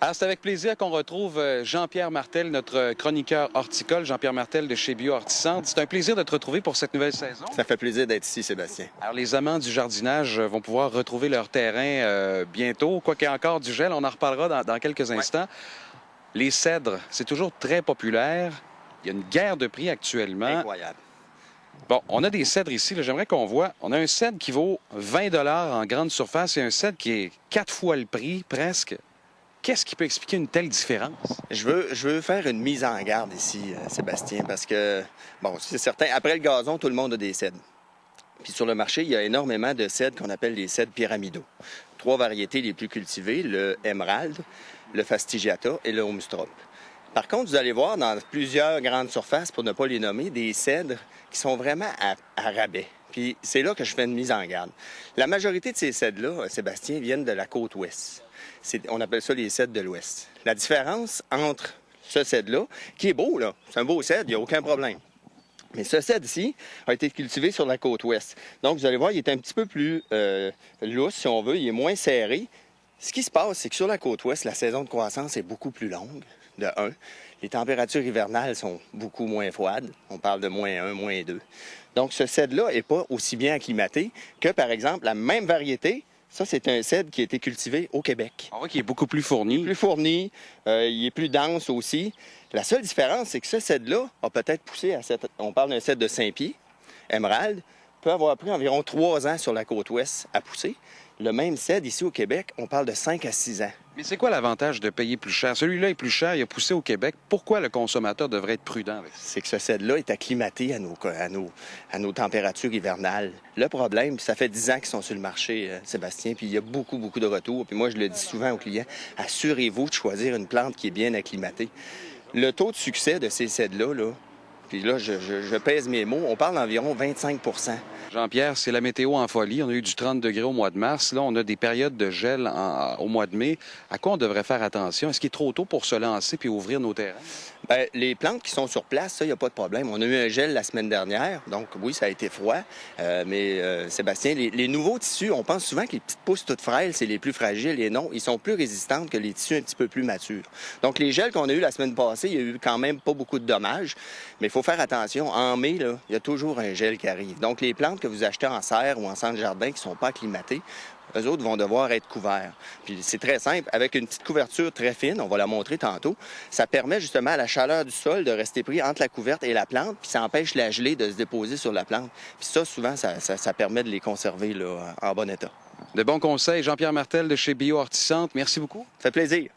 Alors, c'est avec plaisir qu'on retrouve Jean-Pierre Martel, notre chroniqueur horticole, Jean-Pierre Martel de chez Bio Horticentre. C'est un plaisir de te retrouver pour cette nouvelle saison. Ça fait plaisir d'être ici, Sébastien. Alors, les amants du jardinage vont pouvoir retrouver leur terrain bientôt. Quoi qu'il y ait encore du gel, on en reparlera dans quelques instants. Les cèdres, c'est toujours très populaire. Il y a une guerre de prix actuellement. Incroyable. Bon, on a des cèdres ici. J'aimerais qu'on voit. On a un cèdre qui vaut 20 $ en grande surface et un cèdre qui est 4 fois le prix, presque. Qu'est-ce qui peut expliquer une telle différence? Je veux faire une mise en garde ici, Sébastien, parce que, bon, c'est certain, après le gazon, tout le monde a des cèdres. Puis sur le marché, il y a énormément de cèdres qu'on appelle les cèdres pyramidaux. 3 variétés les plus cultivées, le Emerald, le Fastigiata et le Homestrom. Par contre, vous allez voir dans plusieurs grandes surfaces, pour ne pas les nommer, des cèdres qui sont vraiment à rabais. Puis c'est là que je fais une mise en garde. La majorité de ces cèdres-là, Sébastien, viennent de la côte ouest. On appelle ça les cèdres de l'ouest. La différence entre ce cèdre-là, qui est beau, là, c'est un beau cèdre, il n'y a aucun problème. Mais ce cèdre-ci a été cultivé sur la côte ouest. Donc, vous allez voir, il est un petit peu plus lousse, si on veut, il est moins serré. Ce qui se passe, c'est que sur la côte ouest, la saison de croissance est beaucoup plus longue, de 1. Les températures hivernales sont beaucoup moins froides. On parle de -1, -2. Donc, ce cèdre-là n'est pas aussi bien acclimaté que, par exemple, la même variété. Ça, c'est un cèdre qui a été cultivé au Québec. On voit qu'il est beaucoup plus fourni. Plus fourni, il est plus dense aussi. La seule différence, c'est que ce cèdre-là a peut-être poussé à on parle d'un cèdre de 5 pieds, Emerald, peut avoir pris environ 3 ans sur la côte ouest à pousser. Le même cèdre, ici au Québec, on parle de 5 à 6 ans. Mais c'est quoi l'avantage de payer plus cher? Celui-là est plus cher, il a poussé au Québec. Pourquoi le consommateur devrait être prudent avec ça? C'est que ce cèdre-là est acclimaté à nos températures hivernales. Le problème, ça fait 10 ans qu'ils sont sur le marché, Sébastien, puis il y a beaucoup de retours. Puis moi, je le dis souvent aux clients, assurez-vous de choisir une plante qui est bien acclimatée. Le taux de succès de ces cèdres-là, puis là, je pèse mes mots, on parle d'environ 25 %. Jean-Pierre, c'est la météo en folie. On a eu du 30 degrés au mois de mars. Là, on a des périodes de gel au mois de mai. À quoi on devrait faire attention? Est-ce qu'il est trop tôt pour se lancer puis ouvrir nos terrains? Bien, les plantes qui sont sur place, ça, il n'y a pas de problème. On a eu un gel la semaine dernière, donc oui, ça a été froid. Mais Sébastien, les nouveaux tissus, on pense souvent que les petites pousses toutes frêles, c'est les plus fragiles. Et non, ils sont plus résistantes que les tissus un petit peu plus matures. Donc, les gels qu'on a eu la semaine passée, il y a eu quand même pas beaucoup de dommages. Mais il faut faire attention. En mai, là, il y a toujours un gel qui arrive. Donc, les plantes que vous achetez en serre ou en centre jardin qui ne sont pas acclimatées, eux autres vont devoir être couverts. Puis c'est très simple. Avec une petite couverture très fine, on va la montrer tantôt, ça permet justement à la chaleur du sol de rester pris entre la couverte et la plante, puis ça empêche la gelée de se déposer sur la plante. Puis ça, souvent, ça permet de les conserver là, en bon état. De bons conseils, Jean-Pierre Martel de chez Bio Horticentre. Merci beaucoup. Ça fait plaisir.